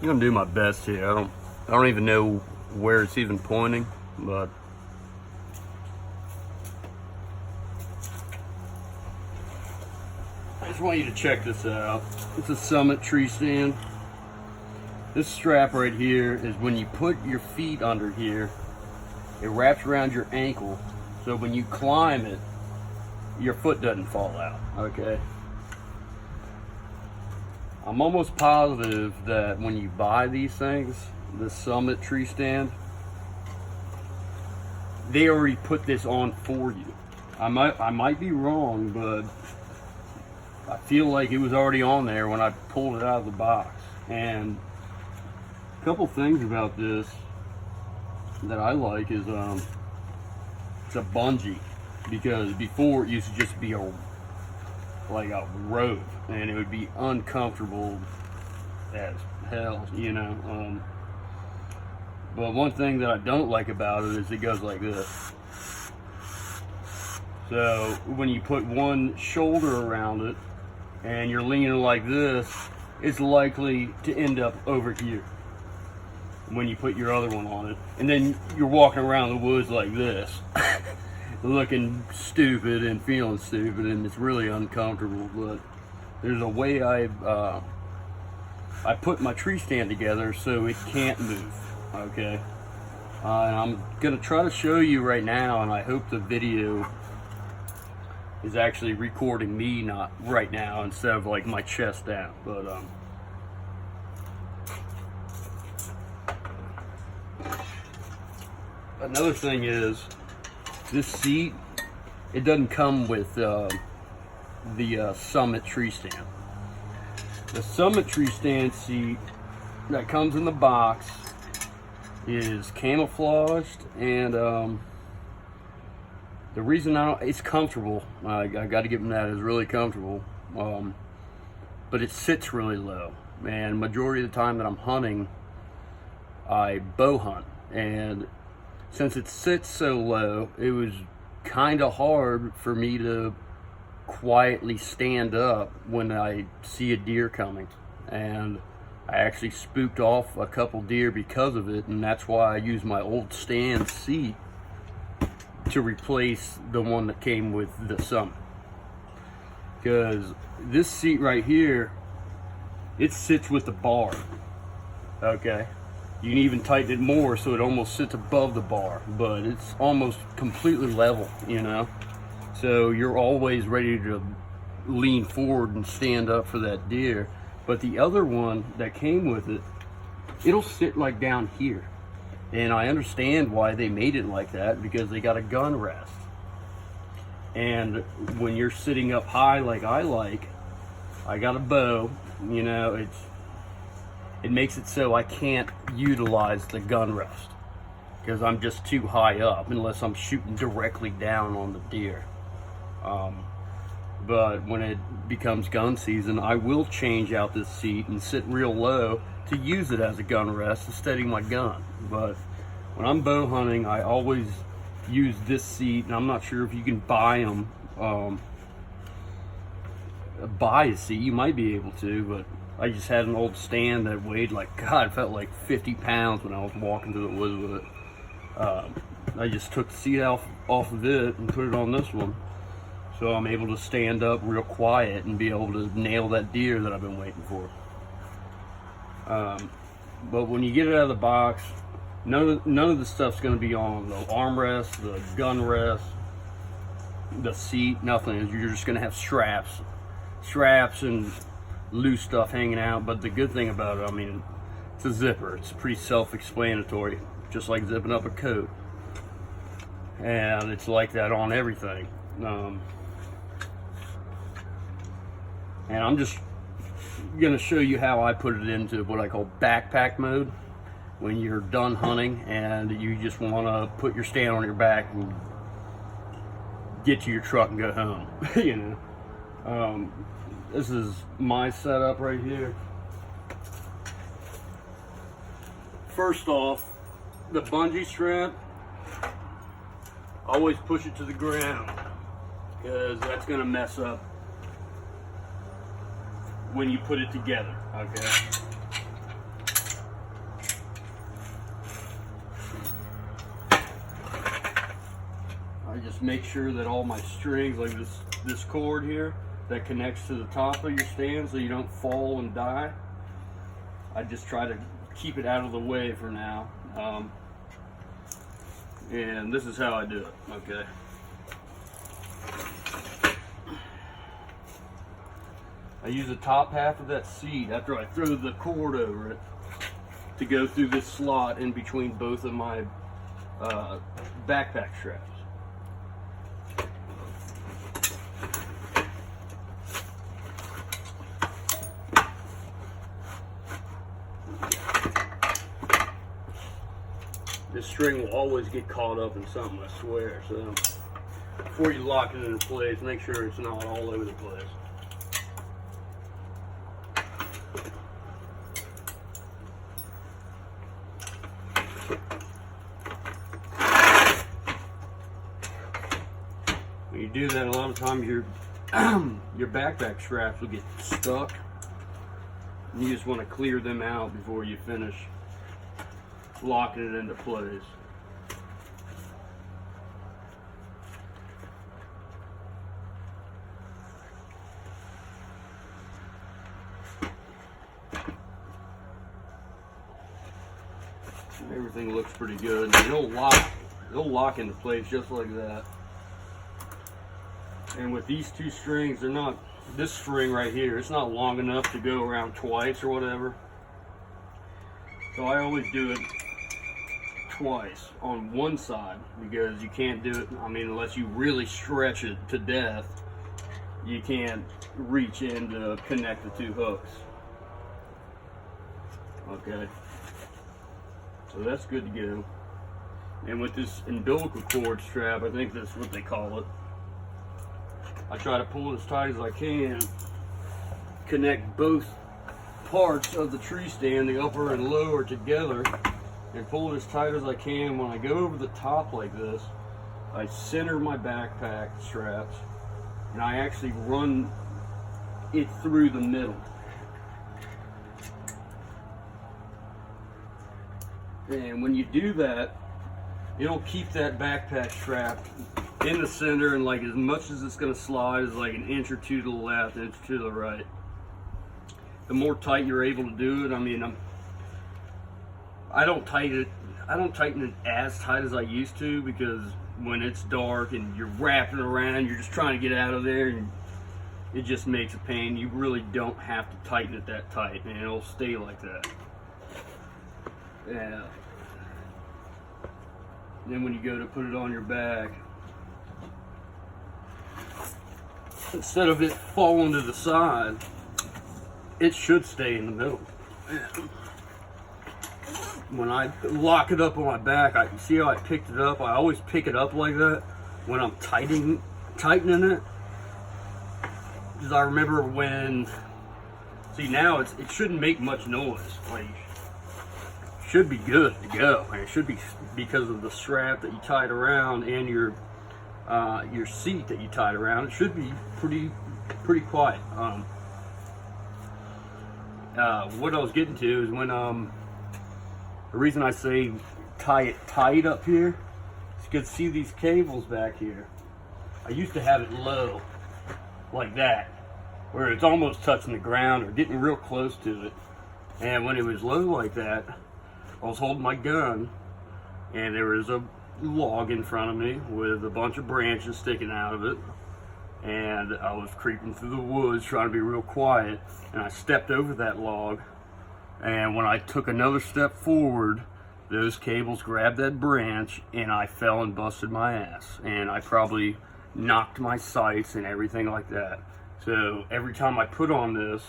I'm gonna do my best here. I don't even know where it's even pointing, but I just want you to check this out. It's a Summit tree stand. This strap right here is when you put your feet under here, it wraps around your ankle, so when you climb it, your foot doesn't fall out, okay? I'm almost positive that when you buy these things, the Summit tree stand, they already put this on for you. I might be wrong, but I feel like it was already on there when I pulled it out of the box. And a couple things about this that I like is it's a bungee, because before it used to just be like a rope, and it would be uncomfortable as hell, you know. But one thing that I don't like about it is it goes like this. So when you put one shoulder around it and you're leaning like this, it's likely to end up over here when you put your other one on it. And then you're walking around the woods like this, looking stupid and feeling stupid, and it's really uncomfortable. But there's a way I put my tree stand together so it can't move, okay? And I'm gonna try to show you right now, and I hope the video is actually recording me, not right now, instead of like my chest down. But another thing is, this seat, it doesn't come with the Summit tree stand. The Summit tree stand seat that comes in the box is camouflaged, and the reason it's comfortable, I got to give them that, it's really comfortable, but it sits really low. And majority of the time that I'm hunting, I bow hunt, and since it sits so low, it was kind of hard for me to quietly stand up when I see a deer coming. And I actually spooked off a couple deer because of it, and that's why I use my old stand seat to replace the one that came with the Summit. Because this seat right here, it sits with the bar, okay? You can even tighten it more so it almost sits above the bar, but it's almost completely level, you know? So you're always ready to lean forward and stand up for that deer. But the other one that came with it, it'll sit like down here. And I understand why they made it like that, because they got a gun rest. And when you're sitting up high like I got a bow, you know, it makes it so I can't utilize the gun rest, because I'm just too high up unless I'm shooting directly down on the deer. But when it becomes gun season, I will change out this seat and sit real low to use it as a gun rest to steady my gun. But when I'm bow hunting, I always use this seat, and I'm not sure if you can buy them. Buy a seat, you might be able to, but I just had an old stand that weighed like, God, it felt like 50 pounds when I was walking through the woods with it. I just took the seat off of it and put it on this one, so I'm able to stand up real quiet and be able to nail that deer that I've been waiting for. But when you get it out of the box, none of the stuff's going to be on the armrest, the gun rest, the seat, nothing. You're just going to have straps and loose stuff hanging out. But the good thing about it, I mean, it's a zipper. It's pretty self-explanatory, just like zipping up a coat. And it's like that on everything. And I'm just gonna show you how I put it into what I call backpack mode. When you're done hunting and you just want to put your stand on your back and get to your truck and go home, you know. This is my setup right here. First off, the bungee strap, always push it to the ground, because that's gonna mess up when you put it together, okay? just make sure that all my strings, like this cord here that connects to the top of your stand so you don't fall and die, I just try to keep it out of the way for now. And this is how I do it, okay? I use the top half of that seat after I throw the cord over it to go through this slot in between both of my backpack straps. This string will always get caught up in something, I swear. So before you lock it into place, make sure it's not all over the place. When you do that, a lot of times your backpack straps will get stuck. You just want to clear them out before you finish locking it into place. Everything looks pretty good. It'll lock into place just like that. And with these two strings, they're not, this string right here, it's not long enough to go around twice or whatever. So I always do it twice on one side, because you can't do it, I mean, unless you really stretch it to death, you can't reach in to connect the two hooks. Okay, so that's good to go. And with this umbilical cord strap, I think that's what they call it, I try to pull it as tight as I can, connect both parts of the tree stand, the upper and lower, together, and pull it as tight as I can. When I go over the top like this, I center my backpack straps and I actually run it through the middle. And when you do that, it'll keep that backpack strap in the center, and like as much as it's going to slide is like an inch or two to the left, inch to the right. The more tight you're able to do it, I mean, I don't tighten it as tight as I used to, because when it's dark and you're wrapping around, you're just trying to get out of there, and it just makes a pain. You really don't have to tighten it that tight, and it'll stay like that. Yeah. Then when you go to put it on your back, instead of it falling to the side, it should stay in the middle. When I lock it up on my back, I see how I picked it up. I always pick it up like that when I'm tightening it. Because I remember when, see now it shouldn't make much noise. Like, it should be good to go. And it should be, because of the strap that you tied around and your seat that you tied around. It should be pretty quiet. What I was getting to is when the reason I say tie it tight up here is because, see these cables back here, I used to have it low like that, where it's almost touching the ground or getting real close to it. And when it was low like that, I was holding my gun and there was a log in front of me with a bunch of branches sticking out of it, and I was creeping through the woods trying to be real quiet, and I stepped over that log, and when I took another step forward, those cables grabbed that branch and I fell and busted my ass, and I probably knocked my sights and everything like that. So every time I put on this,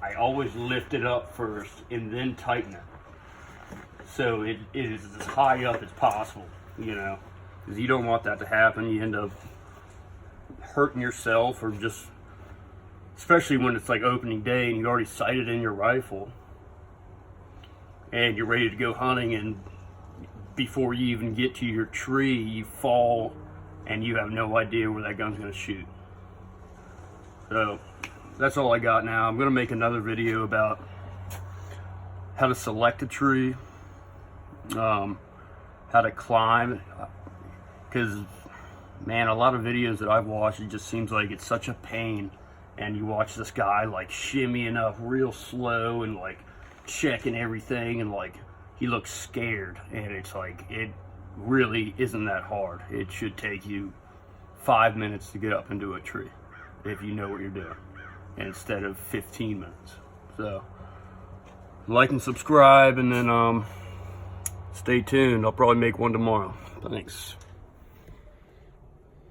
I always lift it up first and then tighten it, so it is as high up as possible, you know, because you don't want that to happen. You end up hurting yourself, or just, especially when it's like opening day and you already sighted in your rifle and you're ready to go hunting, and before you even get to your tree, you fall and you have no idea where that gun's going to shoot. So that's all I got now. I'm going to make another video about how to select a tree, how to climb, because man, a lot of videos that I've watched, it just seems like it's such a pain. And you watch this guy like shimmying up real slow and like checking everything, and like he looks scared. And it's like, it really isn't that hard. It should take you 5 minutes to get up into a tree if you know what you're doing, instead of 15 minutes. So like and subscribe, and then stay tuned. I'll probably make one tomorrow. Thanks.